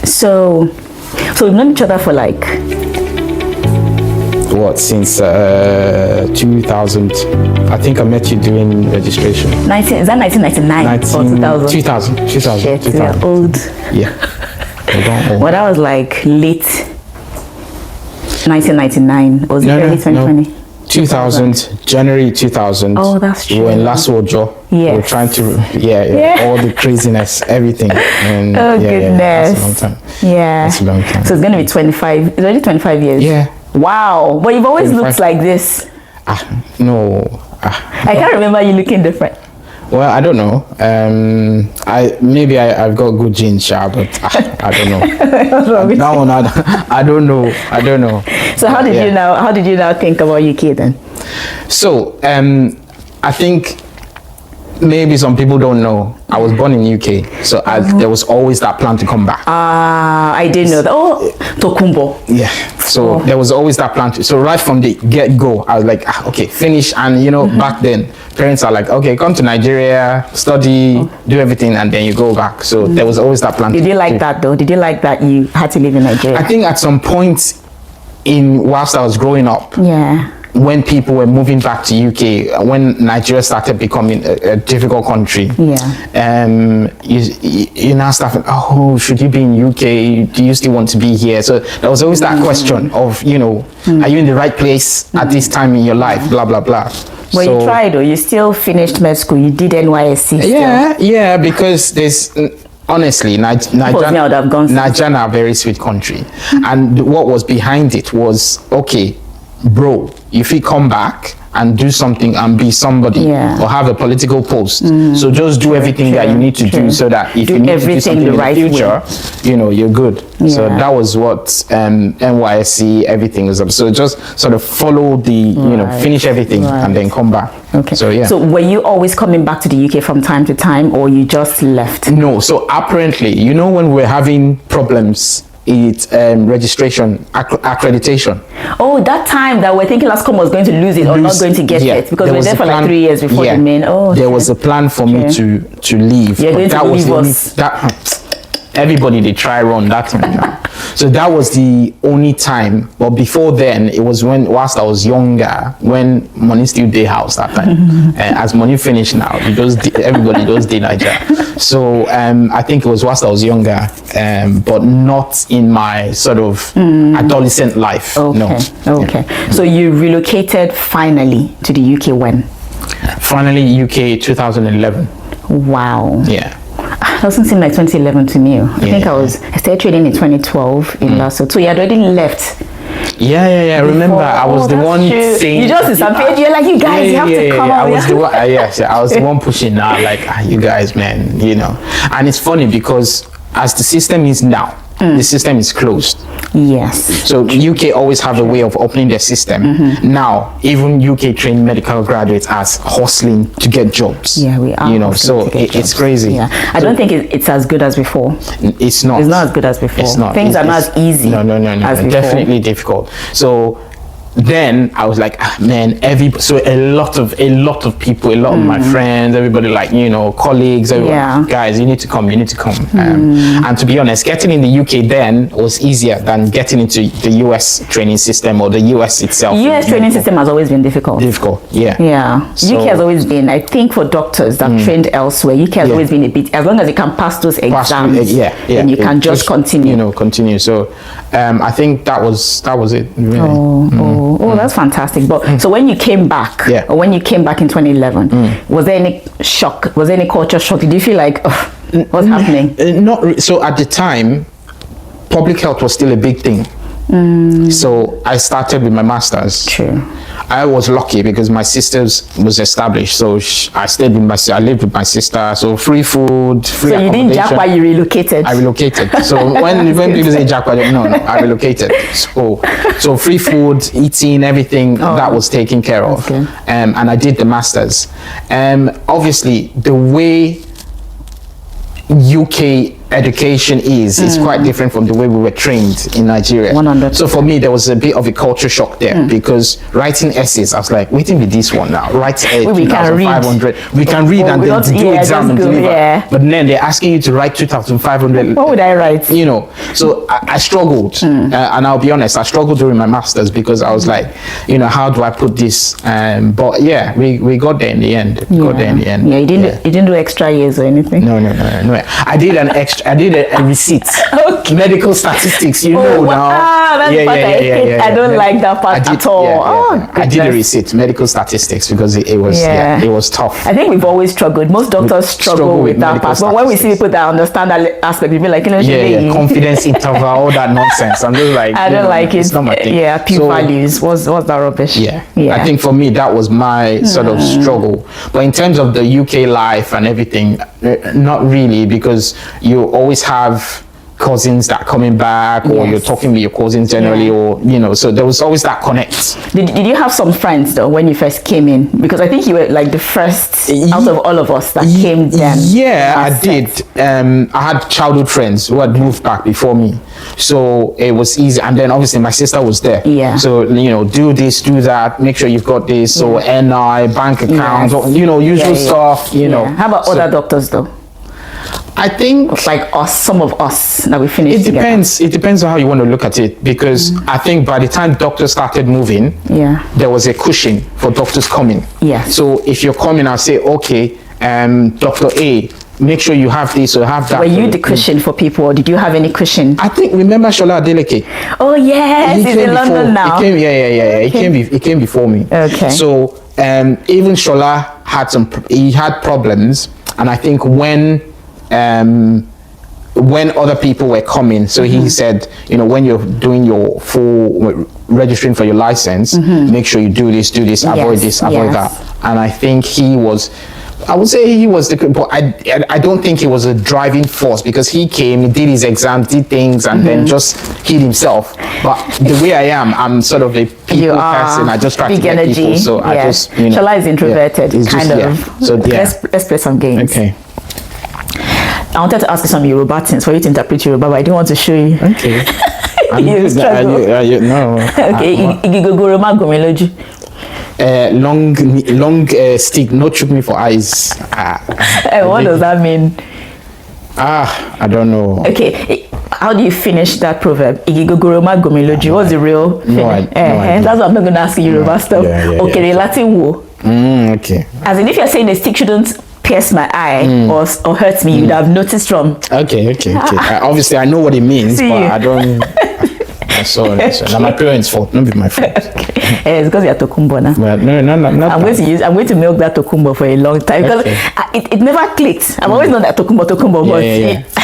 So we've known each other for like what, since 2000. I think I met you doing registration. is that 1999 or 2000? 2000. Shit, we're old. Yeah. Well, that was like late 1999. Or was it early 2020? 2000, January 2000. Oh, that's true. We were in Last Ojo. Yes. We were trying to, all the craziness, everything. And goodness. That's a long time. Yeah. That's a long time. So it's going to be 25. It's already 25 years. Yeah. Wow. But you've always 25. looked like this. No. I can't remember you looking different. Well, I don't know. I've got good genes, but I don't know. That one, I don't know. So how did you now think about UK then? So I think maybe some people don't know. I was born in UK, so there was always that plan to come back. I didn't know that. Oh, Tokumbo. Yeah. So there was always that plan. So right from the get-go, I was like, okay, finish. And back then, parents are like, okay, come to Nigeria, study, do everything, and then you go back. So there was always that plan. Did you like that though? Did you like that you had to live in Nigeria? I think at some point whilst I was growing up, when people were moving back to UK, when Nigeria started becoming a difficult country, you now start, oh, should you be in UK? Do you still want to be here? So there was always that question of, are you in the right place at this time in your life? Blah, blah, blah. Well, you tried, or you still finished med school. You did NYSC still. Yeah, because there's... Honestly, Nigeria are a very sweet country. And what was behind it was, okay, bro, if you come back and do something and be somebody or have a political post, so just do everything that you need to do so that if you need to do something in the future, you're good. So that was what NYSC, everything was up. So just sort of follow the, finish everything and then come back. Okay. So So were you always coming back to the UK from time to time, or you just left? No. So apparently, when we're having problems, it's registration, accreditation. Oh, that time that we're thinking Lascom was going to lose it or not going to get it, because we were there for like 3 years before the main. There was a plan for me to leave. You're going to leave us. Everybody, they try run that time. So that was the only time. But before then, it was whilst I was younger, when money still day house that time. As money finished now, everybody does day Nigeria. So I think it was whilst I was younger, but not in my sort of adolescent life. Okay. No. Okay. So you relocated finally to the UK when? Finally, UK 2011. Wow. Yeah. It doesn't seem like 2011 to me. I think I started trading in 2012 in Lasso. So you had already left. Yeah. Remember, I was the one saying. You just disappeared. You're like, you guys, you have to come out. I was the one. I was the one pushing now. Like, you guys, man, And it's funny because as the system is now, the system is closed. Yes. So UK always have a way of opening their system. Now, even UK trained medical graduates are hustling to get jobs. Yeah, we are. So it's crazy. Yeah. I don't think it's as good as before. It's not. It's not as good as before. It's not. Things are not as easy. No. As before. Definitely difficult. So then I was like, man, so a lot of people, a lot of my friends, everybody, like, colleagues, everyone, guys, you need to come. And to be honest, getting in the UK then was easier than getting into the US training system or the US itself. US training system has always been difficult. Yeah. So, UK has always been, I think, for doctors that trained elsewhere, UK has always been a bit, as long as you can pass those exams, then you can just continue. Continue. So I think that was it. Really. Oh, that's fantastic. But so when you came back, or when you came back in 2011, was there any shock? Was there any culture shock? Did you feel like, what's happening? Not so at the time, public health was still a big thing. So I started with my master's. True. I was lucky because my sister's was established, so I lived with my sister, so free food, free accommodation. So you didn't jack while you relocated? I relocated. So when people say jack, no, I relocated. So free food, eating, everything that was taken care of. And I did the masters. Obviously, the way UK education is quite different from the way we were trained in Nigeria. 100%. So for me, there was a bit of a culture shock there because writing essays, I was like, waiting with this one now. Write we can read. We can read and then do exam and deliver. Yeah. But then they're asking you to write 2,500. What would I write? You know, so I struggled, and I'll be honest, I struggled during my masters because I was like, you know, how do I put this? But yeah, we got there in the end. Got there in the end. Yeah, you didn't do extra years or anything. No. I did a receipt. Okay. Medical statistics, you know now. That's the part I don't like that part at all. I did a receipt, medical statistics, because it was tough. I think we've always struggled. Most doctors struggle with that part. But when we see people that understand that aspect, we be like, you know, confidence interval, all that nonsense. I'm just like, I don't like it. It's not my thing. Yeah, values. What's that rubbish? Yeah. I think for me that was my sort of struggle. But in terms of the UK life and everything, not really, because you always have cousins that coming back, or you're talking with your cousins generally, or you know, so there was always that connect. Did you have some friends though when you first came in? Because I think you were like the first out of all of us that came then. Yeah, I did. I had childhood friends who had moved back before me, so it was easy. And then obviously my sister was there. Yeah. So you know, do this, do that. Make sure you've got this. So NI, bank accounts, you know, usual stuff. You know. How about other doctors though? I think it's like some of us that we finished. It depends on how you want to look at it, because I think by the time doctors started moving, there was a cushion for doctors coming. Yeah. So if you're coming, I'll say, okay, Dr. A, make sure you have this or have that. Were you the cushion for people, or did you have any cushion? I think, remember Shola Adeleke? Oh yes, he's in London now. He came, he came before me. Okay. So even Shola had problems, and I think when other people were coming, so he said, you know, when you're doing your full registering for your license, make sure you do this, avoid this, avoid that. And I think I would say he was but I don't think he was a driving force, because he came, he did his exams, did things, and then just hid himself. But the way I am, I'm sort of a people person. I just try to get people. So I just, you know. Shola is introverted, kind of. So let's play some games. Okay. I wanted to ask you some Yoruba things for you to interpret Yoruba, but I didn't want to show you. Okay. You struggle. No. Okay. Igigogoro ma gomeloju. Long stick, no chook me for eyes. What does that mean? I don't know. Okay, how do you finish that proverb? Igigogoro ma gomeloju. What's the real finish? No, that's what I'm not going to ask you Yoruba stuff. Okay, Latin wo. Okay. As in, if you're saying the stick shouldn't pierce my eye or hurt me, you'd have noticed from. Okay. Obviously, I know what it means, but I don't. Sorry. Now my parents' fault, not my fault. Okay. It's because you're Tokumbo now. No. I'm going to milk that Tokumbo for a long time, because it never clicked. I've always known that Tokumbo, but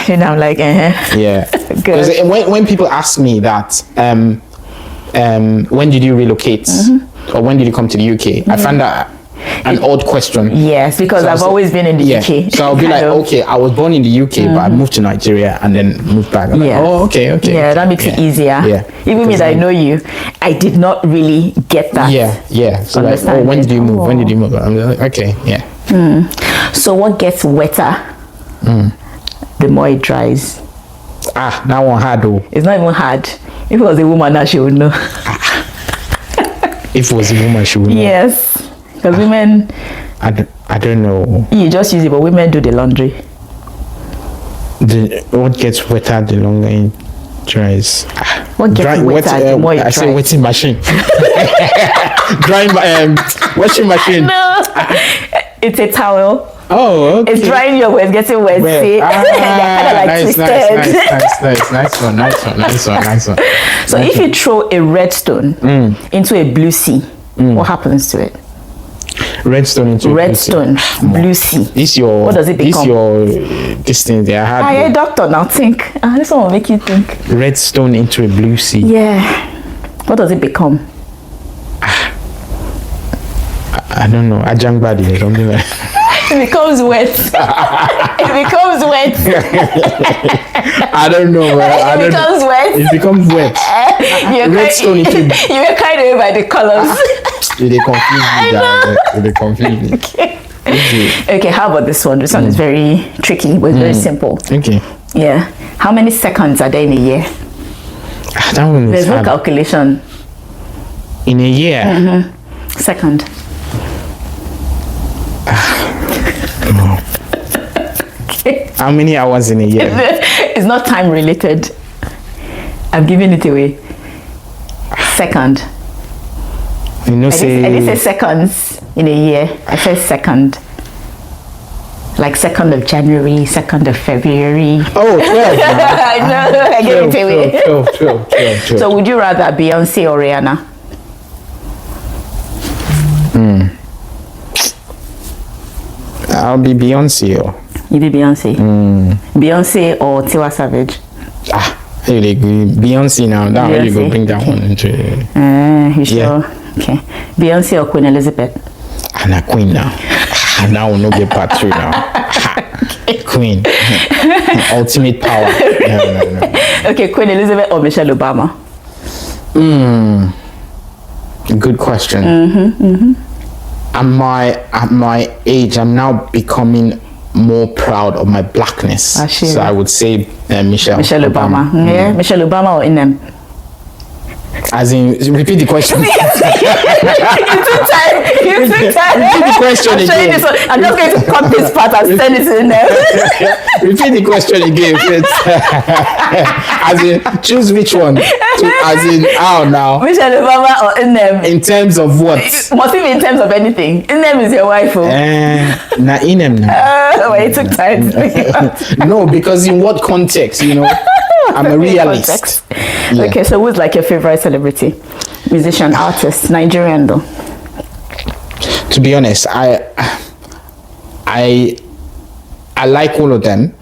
you know, I'm like, Yeah. Good. When people ask me that, when did you relocate, or when did you come to the UK? I find that an odd question. Yes, because I've always been in the UK. So I'll be like, okay, I was born in the UK, but I moved to Nigeria and then moved back. Like, oh, okay. Yeah, that makes it easier. Yeah. Even me that I know you, I did not really get that. Yeah. So like, when did you move? When did you move? I'm like, okay, yeah. So what gets wetter the more it dries? That one hard though. It's not even hard. If it was a woman, now she would know. If it was a woman, she would know. Yes. Because women, I don't know. You just use it, but women do the laundry. What gets wetter the longer it dries? What gets wetter the more it dries? I say wetting machine. Washing machine. No, it's a towel. Oh, okay. It's drying your way, it's getting wet. See? They're kind of like twisted. Nice one. So if you throw a red stone into a blue sea, what happens to it? Redstone into redstone, blue sea. What does it become? This thing there. I a doctor now. Think. This one will make you think. Redstone into a blue sea. Yeah. What does it become? I don't know. Ajangbadi or something like that. It becomes wet. It becomes wet. I don't know. It becomes wet. Redstone into. You were carried away by the colors. They confuse me. Okay, how about this one? This one is very tricky, but very simple. Okay. Yeah. How many seconds are there in a year? There's no calculation. In a year? Second. How many hours in a year? It's not time related. I've given it away. Second. You know, I didn't say seconds in a year. I said second. Like 2nd of January, 2nd of February. Oh, 12. I gave it away. 12. So would you rather Beyonce or Rihanna? I'll be Beyonce. You be Beyonce? Beyonce or Tiwa Savage? Beyonce now. That way you go bring that one into it. You sure? Yeah. Okay. Beyonce or Queen Elizabeth? And a queen now. Now we'll not get part 2 now. Queen. Ultimate power. No. Okay, Queen Elizabeth or Michelle Obama? Good question. At my age, I'm now becoming more proud of my blackness. So I would say Michelle Obama. Yeah, Michelle Obama or Inem? As in, repeat the question. You took time. Repeat the question again. I'm just going to cut this part and send it in there. Repeat the question again. As in, choose which one. As in, how now? Michelle Obama or Inem? In terms of what? Must it be in terms of anything? Inem is your wife. Nah, Inem now. Well, it took time. No, because in what context, you know? I'm a realist. Yeah. Okay, so who's like your favorite celebrity, musician, artist, Nigerian though? To be honest, I like all of them,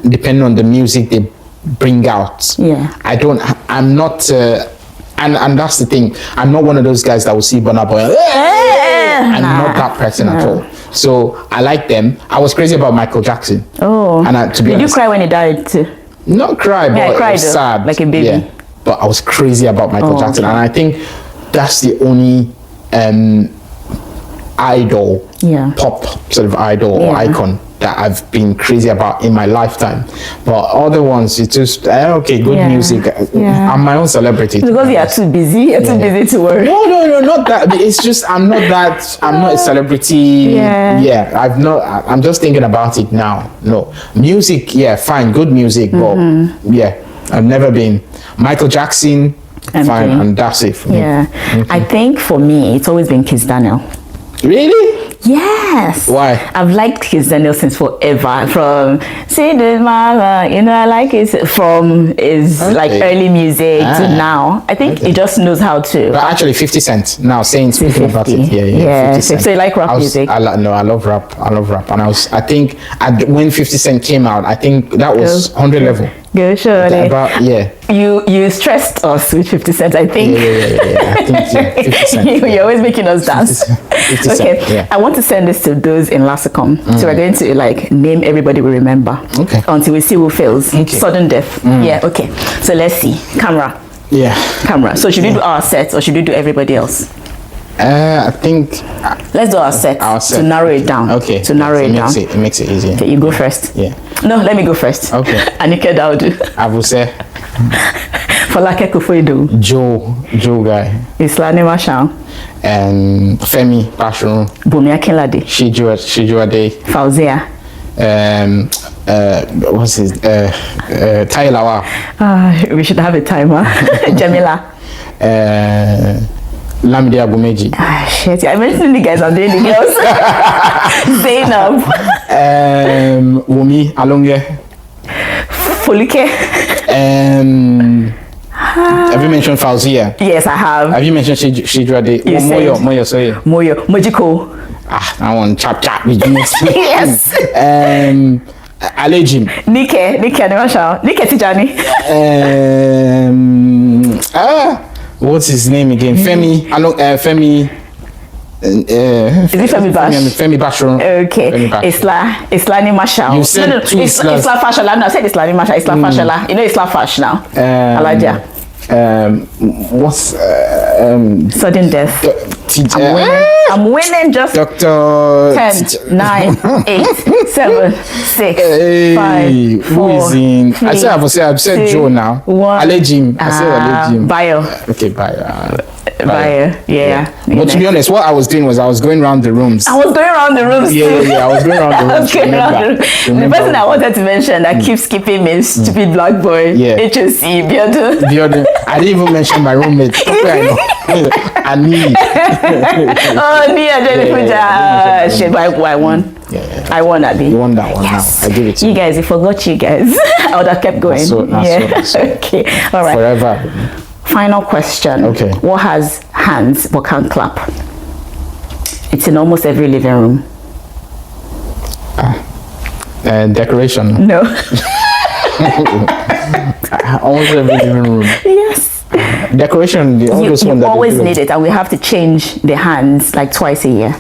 depending on the music they bring out. Yeah. I'm not, and that's the thing. I'm not one of those guys that will see Burna Boy. I'm not that person at all. So I like them. I was crazy about Michael Jackson. Oh. And to be honest, did you cry when he died too? Not cry, but I cried, it was sad. Like a baby. Yeah. But I was crazy about Michael Jackson. And I think that's the only idol, pop sort of idol or icon that I've been crazy about in my lifetime. But other ones, it's just, good music. I'm my own celebrity. Because you are too busy. You're too busy to worry. No, not that. It's just, I'm not a celebrity. I'm just thinking about it now. No. Music, fine, good music. But I've never been. Michael Jackson, fine, and that's it for me. I think for me, it's always been Kiss Daniel. Really? Yes. Why? I've liked Kiss Daniel since forever. From See the Mama, I like it from like early music to now. I think he just knows how to. But actually, 50 Cent now speaking about it. Yeah. 50 Cent. So you like rap music? I love rap. And I think when 50 Cent came out, I think that was 100 level. Go surely. You stressed us with 50 Cent, I think. Yeah. I think 50 Cent. You're always making us dance. 50 Cent, I want to send this to those in Lassicom. So we're going to name everybody we remember. Okay. Until we see who fails. Okay. Sudden death. Yeah. Okay. So let's see. Camera. Yeah. Camera. So should we do our set or should we do everybody else? I think let's do our set to narrow it down. Okay. To narrow it down. It makes it easier. Okay, you go first. Yeah. No, let me go first. Okay. Anike Daudu. I will say. Folake Kufuidu. Joe guy. Islani Marshall. Femi Bashirun. Bumi Akinlade. Shijuade. Fauzia. What's his? Tailawa. We should have a timer. Jamila. Lamide Agumeji. Shit, I mentioned the guys, I'm doing the girls. Zainab. Wumi Alonge. Folike. Have you mentioned Fauzia? Yes, I have. Have you mentioned Shijuade? Moyo, sorry. Mojiko. I want chap. Yes. Alejim. Nike Animasha. Nike Tijani. What's his name again? Femi. Femi. Is it Femi Bash? Femi Bashirun. Okay. Islani Marshall. You said no, Isla Fashola. No, I said Islani Marshall. Isla Fashola. You know Isla Fash now. Alaja. What's sudden death. I'm winning just Dr. 10, 9, 8, 7, 6, Hey, 5, 4, who is in? 3, I've said 2, Joe now. 1. Alejim. I said Alejim. Bio. Okay, Bio. Yeah. But to be honest, what I was doing was I was going around the rooms. I was going around the rooms too. I was going around the rooms. The person I wanted to mention that keeps skipping me is stupid black boy. Yeah. HSC, Biodo. I didn't even mention my roommate. Ani. Oh, Nia Jennifer. Shit, I won. Yeah. I won that day. You won that one. Yes. Now. I give it to you. You guys, I forgot you guys. I would have kept going. That's so. Okay. All right. Forever. Final question. Okay. What has hands but can't clap? It's in almost every living room. Decoration. No. Almost every living room. Yes. Decoration. You always need it, and we have to change the hands like twice a year.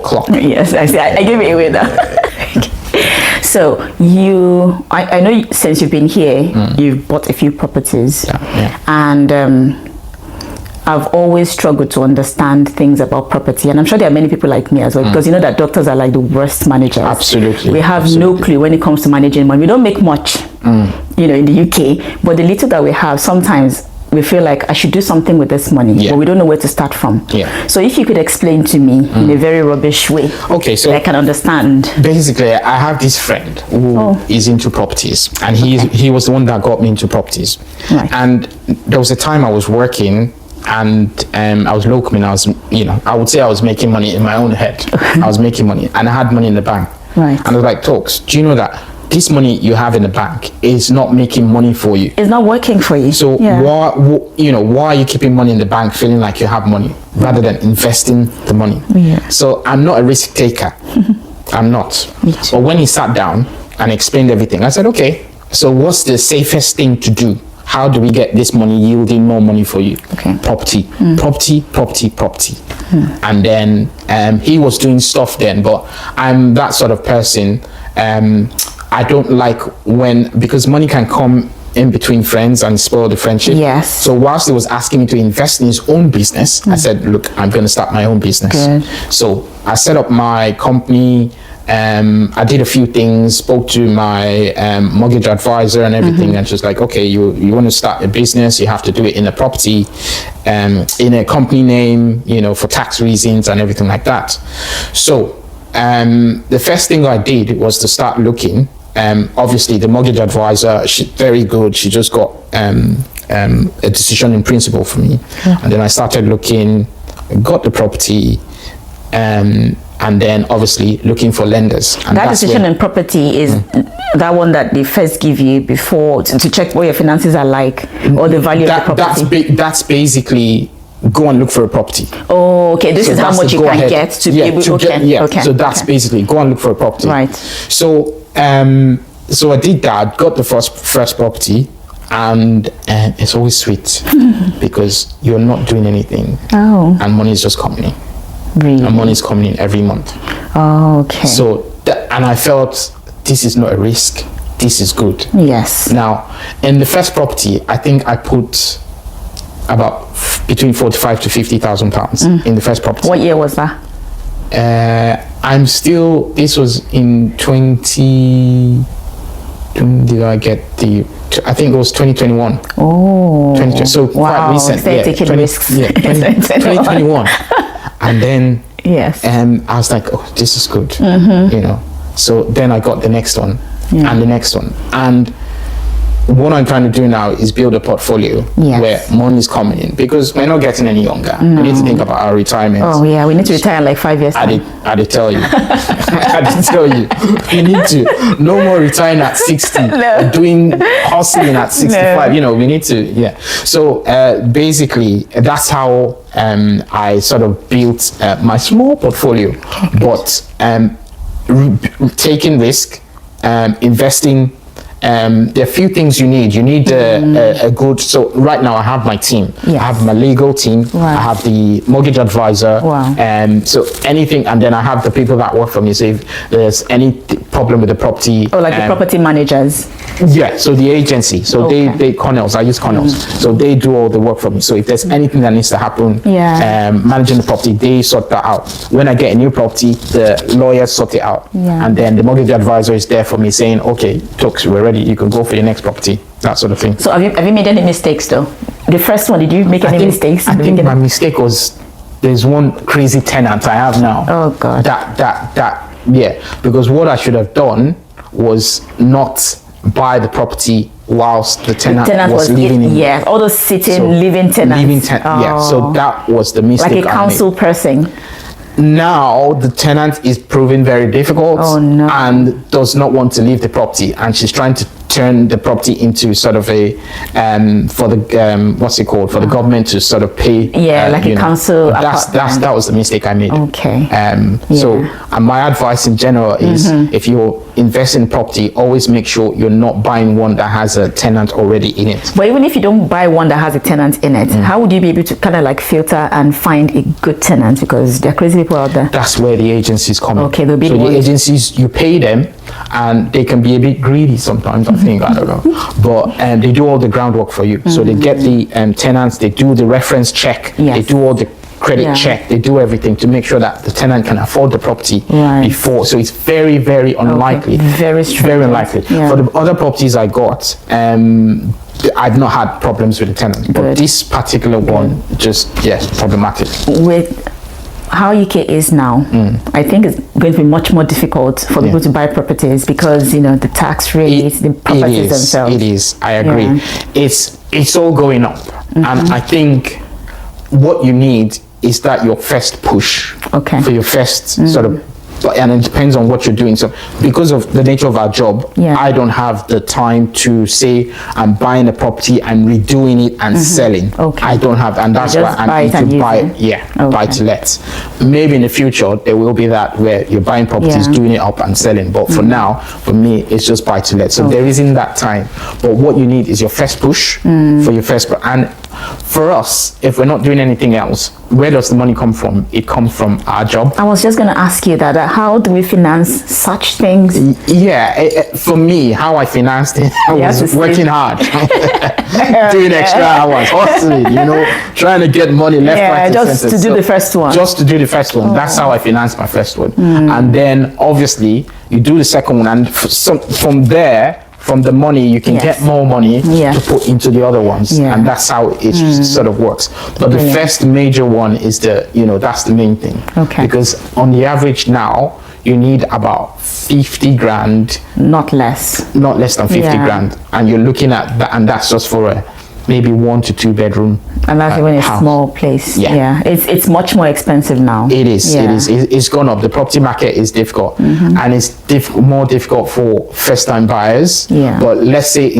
Clock. Yes, I give it away now. So I know since you've been here, you've bought a few properties, and I've always struggled to understand things about property, and I'm sure there are many people like me as well, because you know that doctors are like the worst managers. Absolutely. We have no clue when it comes to managing money. We don't make much, in the UK, but the little that we have, sometimes we feel like I should do something with this money, but we don't know where to start from. So if you could explain to me in a very rubbish way, okay, so I can understand. Basically, I have this friend who is into properties, and he was the one that got me into properties. Right. And there was a time I was working, and I was local, and I would say I was making money in my own head. I was making money, and I had money in the bank. Right. And I was like, Tokes, do you know that this money you have in the bank is not making money for you? It's not working for you. So why are you keeping money in the bank feeling like you have money rather than investing the money? So I'm not a risk taker. I'm not. Me too. But when he sat down and explained everything, I said, okay, so what's the safest thing to do? How do we get this money yielding more money for you? Okay. Property. And then he was doing stuff then, but I'm that sort of person. I don't like because money can come in between friends and spoil the friendship. Yes. So whilst he was asking me to invest in his own business, I said, look, I'm going to start my own business. Good. So I set up my company. I did a few things, spoke to my mortgage advisor and everything, and she's like, okay, you want to start a business, you have to do it in a property, in a company name, for tax reasons and everything like that. So the first thing I did was to start looking. Obviously, the mortgage advisor, she's very good. She just got a decision in principle for me. And then I started looking, got the property, and then obviously looking for lenders. And that decision in property is that one that they first give you before to check what your finances are like, or the value of the property? That's basically go and look for a property. Oh, okay. This is how much you can get to be able to okay. So that's basically go and look for a property. Right. So so I did that, got the first property, and it's always sweet because you're not doing anything, and money is just coming in. Really? And money is coming in every month. Oh, okay. So and I felt this is not a risk. This is good. Yes. Now, in the first property, I think I put about between 45 to 50,000 pounds in the first property. What year was that? This was in 20. When did I get I think it was 2021. Oh. 2020, so quite recent. Taking risks. 2021. And then yes. I was like, oh, this is good. So then I got the next one and the next one. And what I'm trying to do now is build a portfolio where money is coming in, because we're not getting any younger. We need to think about our retirement. Oh yeah, we need to retire in like 5 years. I did tell you. We need to no more retiring at 60, doing hustling at 65. We need to So basically, that's how I sort of built my small portfolio, but taking risk, investing there are a few things you need. You need a good. So right now I have my team. Yes. I have my legal team. Wow. I have the mortgage advisor. Wow. So anything, and then I have the people that work for me. So if there's any problem with the property, the property managers. Yeah. So the agency. So they Connells. I use Connells. So they do all the work for me. So if there's anything that needs to happen, managing the property, they sort that out. When I get a new property, the lawyers sort it out, and then the mortgage advisor is there for me saying, okay, Tokes, we're ready, you can go for your next property, that sort of thing. So have you made any mistakes though? The first one, did you make any mistakes? I think my mistake was, there's one crazy tenant I have now. Oh God. Because what I should have done was not buy the property whilst the tenant was living in. Yeah, all those living tenants. Yeah, so that was the mistake. Like a council person. Now the tenant is proving very difficult and does not want to leave the property, and she's trying to turn the property into sort of a for the what's it called, for the government to sort of pay like a council. That was the mistake I made. Okay. So my advice in general is if you're investing in property, always make sure you're not buying one that has a tenant already in it. But even if you don't buy one that has a tenant in it, how would you be able to kind of like filter and find a good tenant? Because there are crazy people out there. That's where the agencies come in. Okay, so the agencies, you pay them, and they can be a bit greedy sometimes, I think, I don't know. But they do all the groundwork for you. So they get the tenants, they do the reference check, they do all the credit check, they do everything to make sure that the tenant can afford the property before. So it's very, very unlikely. Very unlikely. For the other properties I got, I've not had problems with the tenant. But this particular one, just, problematic. With how UK is now, I think it's going to be much more difficult for people to buy properties because, the tax rates, the properties themselves. It is, I agree. It's all going up. And I think what you need is that your first push for your first sort of, and it depends on what you're doing. So because of the nature of our job, I don't have the time to say I'm buying a property and redoing it and selling. I don't have, and that's why I need to buy it. Buy to let. Maybe in the future there will be that where you're buying properties, doing it up and selling. But for now, for me, it's just buy to let. So there isn't that time. But what you need is your first push for your first, and for us, if we're not doing anything else, where does the money come from? It comes from our job. I was just going to ask you that. How do we finance such things? For me, how I financed it, I was working hard, doing extra hours, hustling, trying to get money left, right, and just center. To do the first one. Just to do the first one. That's how I financed my first one. And then, obviously, you do the second one, and from there, from the money you can get more money to put into the other ones, and that's how it sort of works. But the first major one is that's the main thing, because on the average now you need about 50 grand, not less than 50 grand, and you're looking at that, and that's just for a maybe 1 to 2 bedroom, and that's even a small place. It's much more expensive now. It is. It's gone up. The property market is difficult, and it's more difficult for first-time buyers. But let's say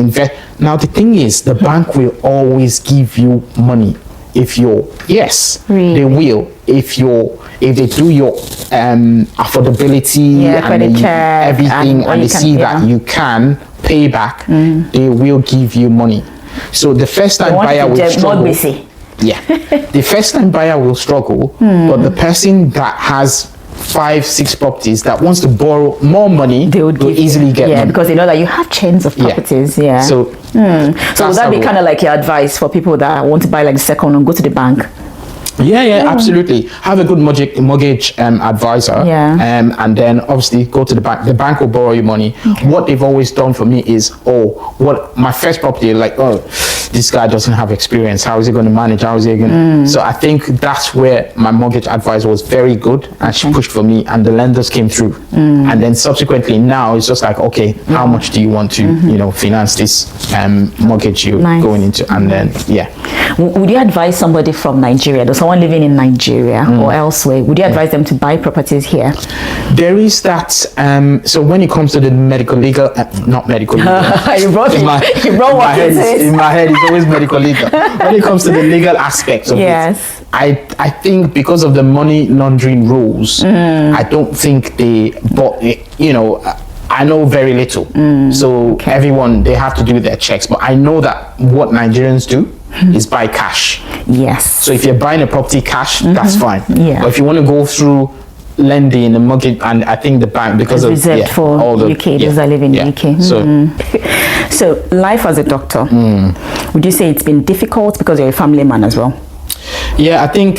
now the thing is, the bank will always give you money if you're they will if they do your affordability and everything, and they see that you can pay back, they will give you money. So the first-time buyer will struggle. The first-time buyer will struggle, but the person that has 5-6 properties that wants to borrow more money, they would easily get money, because they know that you have chains of properties. So would that be kind of like your advice for people that want to buy like the second and go to the bank? Absolutely. Have a good mortgage advisor, and then obviously go to the bank. The bank will borrow you money. What they've always done for me is, what my first property, like, this guy doesn't have experience. How is he going to manage? How is he going to? So I think that's where my mortgage advisor was very good, and she pushed for me, and the lenders came through. And then subsequently now it's just like, okay, how much do you want to finance this mortgage you're going into? And then would you advise somebody from Nigeria, or someone living in Nigeria or elsewhere, would you advise them to buy properties here? There is that. So when it comes to the medical legal, not medical legal. You brought what it is. In my head, it's always medical legal. When it comes to the legal aspects of it, I think because of the money laundering rules, I don't think they bought it, I know very little. So everyone, they have to do their checks. But I know that what Nigerians do is buy cash. Yes. So if you're buying a property cash, that's fine. Yeah. But if you want to go through lending and mortgage, and I think the bank, because it's reserved for all the UK, those that live in the UK. So life as a doctor, would you say it's been difficult because you're a family man as well? Yeah, I think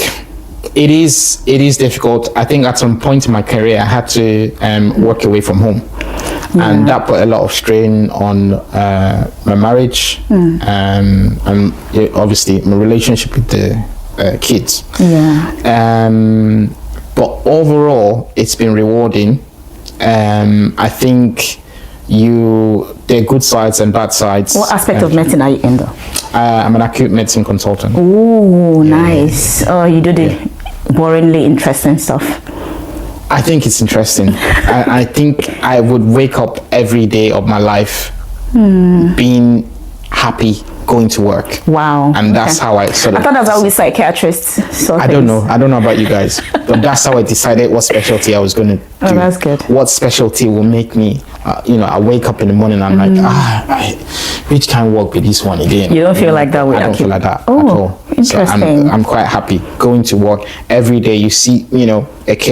it is difficult. I think at some point in my career I had to work away from home, and that put a lot of strain on my marriage, and obviously my relationship with the kids. But overall it's been rewarding. I think there are good sides and bad sides. What aspect of medicine are you in though? I'm an acute medicine consultant. Oh, nice. Oh, you do the boringly interesting stuff. I think it's interesting. I think I would wake up every day of my life being happy going to work. Wow. And that's how I sort of... I thought that's how we psychiatrists saw I don't know about you guys, but that's how I decided what specialty I was going to do. Oh, that's good. What specialty will make me, I wake up in the morning and I'm like, which can work with this one again? You don't feel like that way? I don't feel like that at Oh, all. interesting. So I'm quite happy going to work every day. You see,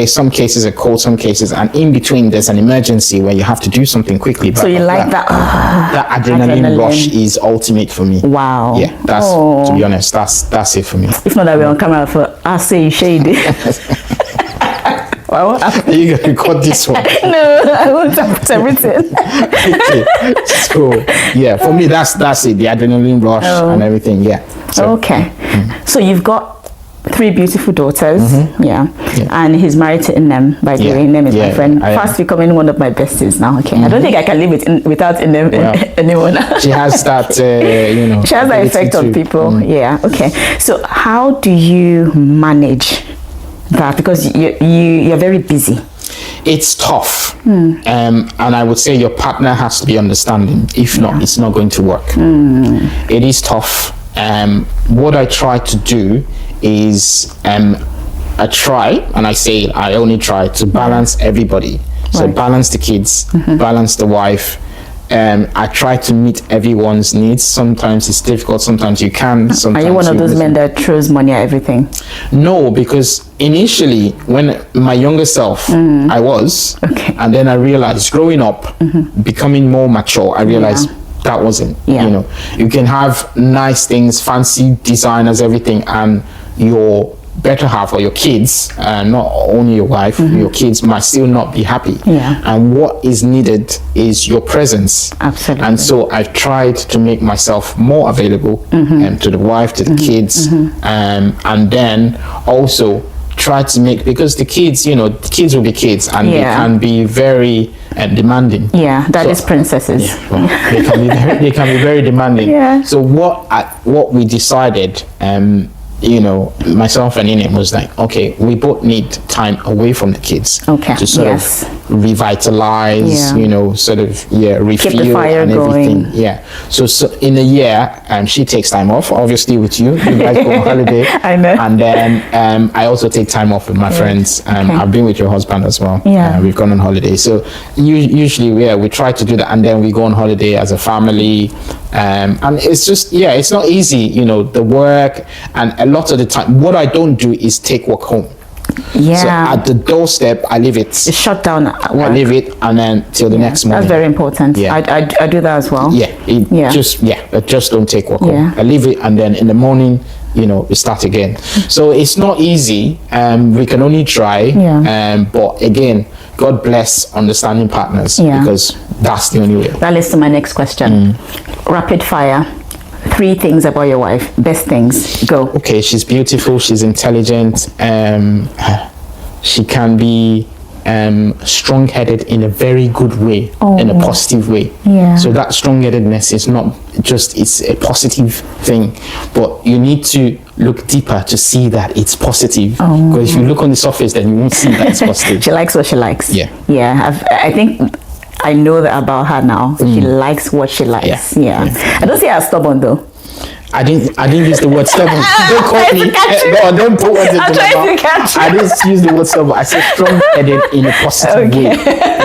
some cases are cold, some cases, and in between there's an emergency where you have to do something quickly. So you like that? That adrenaline rush is ultimate for me. Wow. Yeah, that's to be honest, that's it for me. If not that we're on camera I'll say you shady. Well, you can record this one. No, I won't have everything. Okay. So yeah, for me that's it, the adrenaline rush and everything. Yeah. So, okay. So you've got 3 beautiful daughters, and he's married to Inem, by the way. Inem is my friend, fast becoming one of my besties now. Okay, I don't think I can live without Inem anyone. She has that, she has that effect on people. Yeah. Okay. So how do you manage that? Because you're very busy. It's tough, and I would say your partner has to be understanding. If not, it's not going to work. It is tough. What I try to do is I only try to balance everybody. So balance the kids, balance the wife. I try to meet everyone's needs. Sometimes it's difficult, sometimes you can. Sometimes are you one of those men that throws money at everything? No, because initially when my younger self I was, and then I realized growing up, becoming more mature, I realized that wasn't, you can have nice things, fancy designers, everything, and your better half or your kids, not only your wife, your kids might still not be happy. And what is needed is your presence. Absolutely. And so I've tried to make myself more available to the wife, to the kids, and then also try to make, because the kids, the kids will be kids, and they can be very demanding. Yeah, that is princesses. They can be very demanding. So what we decided, myself and Inem was like, okay, we both need time away from the kids to sort of revitalize, refuel keep the fire and everything. Going. So in a year, she takes time off, obviously with you guys go on holiday. I know. And then I also take time off with my friends. I've been with your husband as well. We've gone on holiday. So usually we try to do that, and then we go on holiday as a family. And it's just, it's not easy, the work, and a lot of the time what I don't do is take work home. So at the doorstep I leave it. It's shut down at work. I leave it, and then till the next morning. That's very important. I do that as well. I just don't take work home. I leave it, and then in the morning we start again. So it's not easy. We can only try. But again, God bless understanding partners, because that's the only way. That leads to my next question. Rapid fire. 3 things about your wife. Best things. Go. Okay, she's beautiful. She's intelligent. She can be strong-headed in a very good way, in a positive way. So that strong-headedness is not just, it's a positive thing, but you need to look deeper to see that it's positive. Because if you look on the surface, then you won't see that it's positive. She likes what she likes. Yeah. I think I know that about her now. She likes what she likes. I don't see her stubborn though. I didn't use the word stubborn. Don't call me. No, don't put words in my mouth. I didn't use the word stubborn. I said strong-headed in a positive way.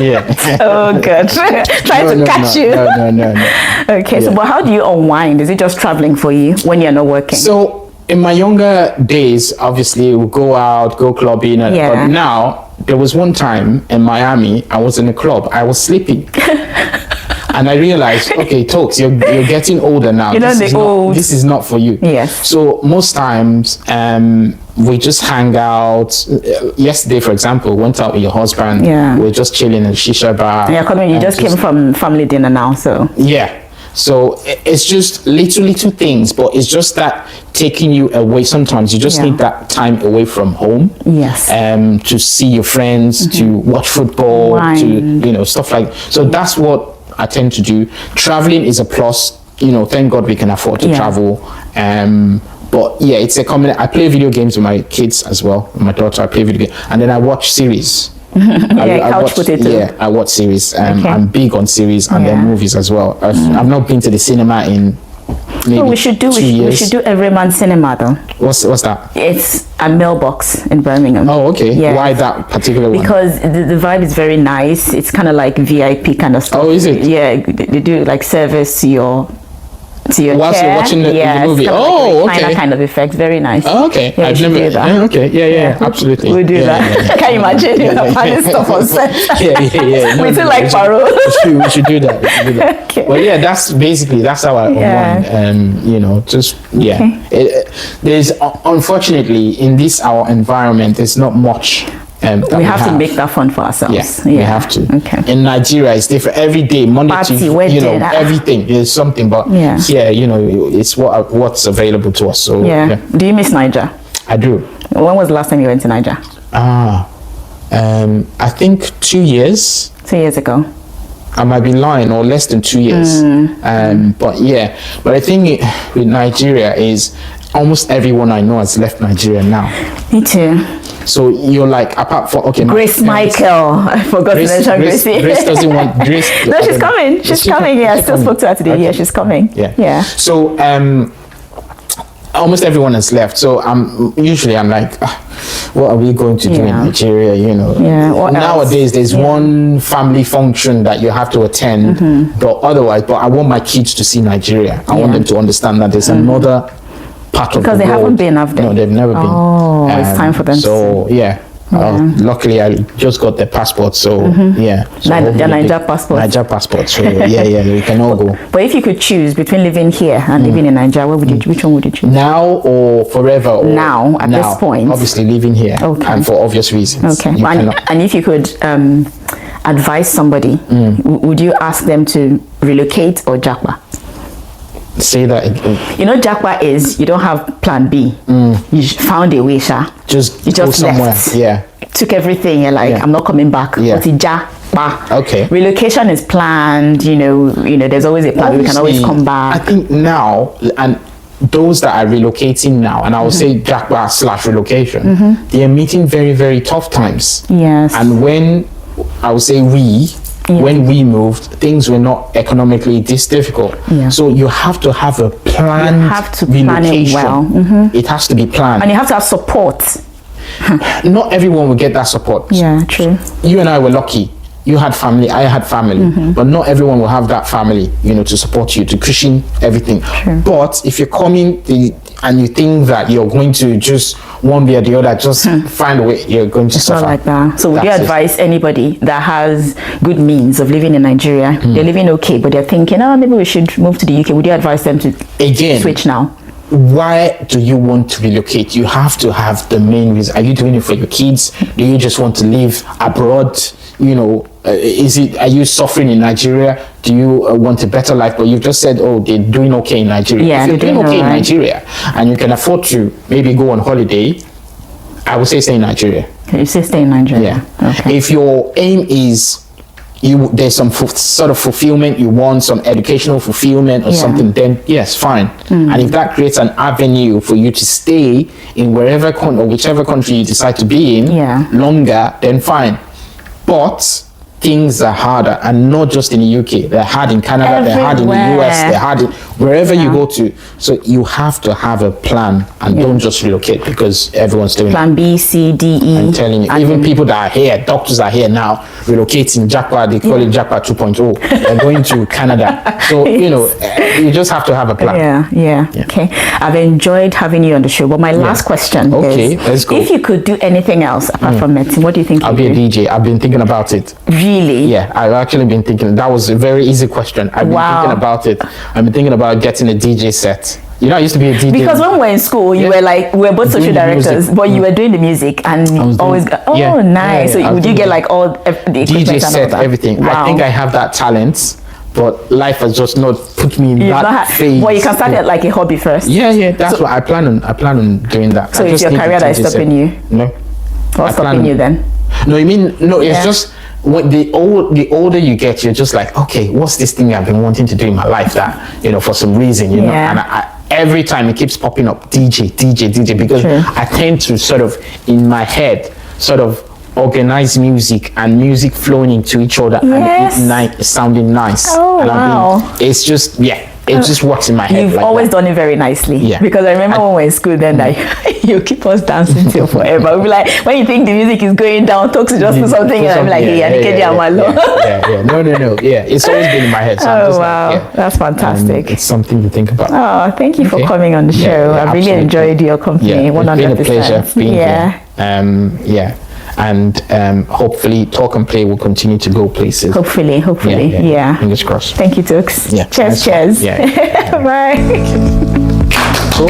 Yeah. Oh, good. Trying to catch you. No. Okay, so but how do you unwind? Is it just traveling for you when you're not working? So in my younger days, obviously, we'll go out, go clubbing. But now, there was one time in Miami, I was in a club. I was sleeping. And I realized, okay, Tokes, you're getting older now. This is not for you. Yes. So most times, we just hang out. Yesterday, for example, went out with your husband. Yeah. We're just chilling in a shisha bar. Yeah, you just came from family dinner now, so. Yeah. So it's just little things, but it's just that taking you away. Sometimes you just need that time away from home. Yes. To see your friends, to watch football, to stuff like. So that's what I tend to do. Traveling is a plus. Thank God we can afford to travel. But yeah, it's a common. I play video games with my kids as well. With my daughter, I play video games, and then I watch series. Couch potato. Yeah, I watch series. I'm big on series and then movies as well. I've not been to the cinema in maybe we should do 2 years. We should do every man cinema though. What's that? It's a mailbox in Birmingham. Oh, okay. Yeah. Why that particular one? Because the vibe is very nice. It's kind of like VIP kind of stuff. Oh, is it? Yeah, they do like service to your whilst chair. you're watching the movie. Oh, like okay. Kind of effect. Very nice. Oh, okay. Yeah, I've never. do that. Okay. Yeah. Absolutely. We'll do that. I can't imagine you planning stuff on set. Yeah. We feel like Paro. We should do that. Okay. Well, yeah, that's how I unwind. There's unfortunately in this our environment, there's not much. We have to make that fun for ourselves. Yeah, we have to. Okay. In Nigeria, it's different. Every day, Monday Party, to wedding, everything is something. But here, it's what's available to us. So yeah. Do you miss Niger? I do. When was the last time you went to Niger? I think 2 years. 2 years ago. I might be lying, or less than 2 years. But I think with Nigeria is almost everyone I know has left Nigeria now. Me too. So you're like, apart from Grace Michael, I forgot to mention Gracie. Grace doesn't want Grace. No, she's coming. She's coming. Yeah, I still spoke to her today. Okay. Yeah, she's coming. Yeah. So almost everyone has left. So I'm like, what are we going to do in Nigeria? Yeah. Nowadays there's one family function that you have to attend, but I want my kids to see Nigeria. I want them to understand that there's another part of the world. Because they haven't been, have they? No, they've never been. Oh, it's time for them. So luckily I just got the passport. So the Niger passport. Niger passport. So we can all go. But if you could choose between living here and living in Nigeria, which one would you choose? Now or forever? Or now, at this point. Obviously living here. Okay. And for obvious reasons. Okay. And if you could advise somebody, would you ask them to relocate or japa? Say that again. Japa is you don't have plan B. You found a way, Sha. You just somewhere. Left. Yeah. Took everything. You're like, I'm not coming back. Yeah. But japa. Okay. Relocation is planned. There's always a plan. Obviously, we can always come back. I think now and those that are relocating now, and I will say japa / relocation, they are meeting very, very tough times. Yes. And when I would say when we moved, things were not economically this difficult. Yeah. So you have to have a planned You have to plan it well. It has to be planned. And you have to have support. Not everyone will get that support. Yeah, true. You and I were lucky. You had family, I had family, but not everyone will have that family, to support you, to cushion everything. True. But if you're coming and you think that you're going to just one way or the other, just find a way, you're going to suffer. Not like that. So would you advise anybody that has good means of living in Nigeria, they're living okay, but they're thinking, maybe we should move to the UK. Would you advise them to switch now? Why do you want to relocate? You have to have the main reason. Are you doing it for your kids? Do you just want to live abroad? Are you suffering in Nigeria? Do you want a better life? But you've just said, they're doing okay in Nigeria. Yeah, if you're doing okay in right. Nigeria and you can afford to maybe go on holiday, I would say stay in Nigeria. You say stay in Nigeria. Yeah. Okay. If your aim is there's some sort of fulfillment, you want some educational fulfillment or something, then yes, fine. And if that creates an avenue for you to stay in wherever or whichever country you decide to be in longer, then fine. But things are harder, and not just in the UK. They're hard in Canada, they're hard in the US, they're hard in wherever you go to. So you have to have a plan, and don't just relocate because everyone's doing plan B, C, D, E. I'm telling you, even people that are here, doctors are here now, relocating Jackpot, they call it Jackpot 2.0. They're going to Canada. So, you know, you just have to have a plan. Yeah. Okay. I've enjoyed having you on the show, but my last question is, let's go. If you could do anything else apart from medicine, what do you think I'll be a DJ. I've been thinking about it. Really? Yeah, I've actually been thinking. That was a very easy question. I've been thinking about it. I've been thinking about getting a DJ set. You know, I used to be a DJ. Because when we were in school, you were like, we were both social directors, but you were doing the music and always go, nice. So would you get like all the DJ set, everything? Wow. I think I have that talent, but life has just not put me in that phase. Well, you can start it like a hobby first. Yeah. That's what I plan on doing that. So it's your career that is stopping you? No. What's stopping you then? No, I mean, no, it's just when the older you get, you're just like, okay, what's this thing I've been wanting to do in my life that, you know, for some reason, you know, and every time it keeps popping up, DJ, because I tend to sort of, in my head, sort of organize music and music flowing into each other and it sounding nice. Oh, and wow. It's just, it just works in my head. You've always done it very nicely. Yeah. Because I remember when we were in school then, like, you keep us dancing till forever. We'll be like, when you think the music is going down, Tokes just put something, and I'm like, No. Yeah, it's always been in my head. So I'm just like, that's fantastic. It's something to think about. Oh, thank you for coming on the show. I really enjoyed your company. 100%. It's been a pleasure being here. And hopefully Talk and Play will continue to go places. Hopefully. Yeah. Fingers crossed. Thank you, Tokes. Yeah. Cheers. Yeah. Bye. So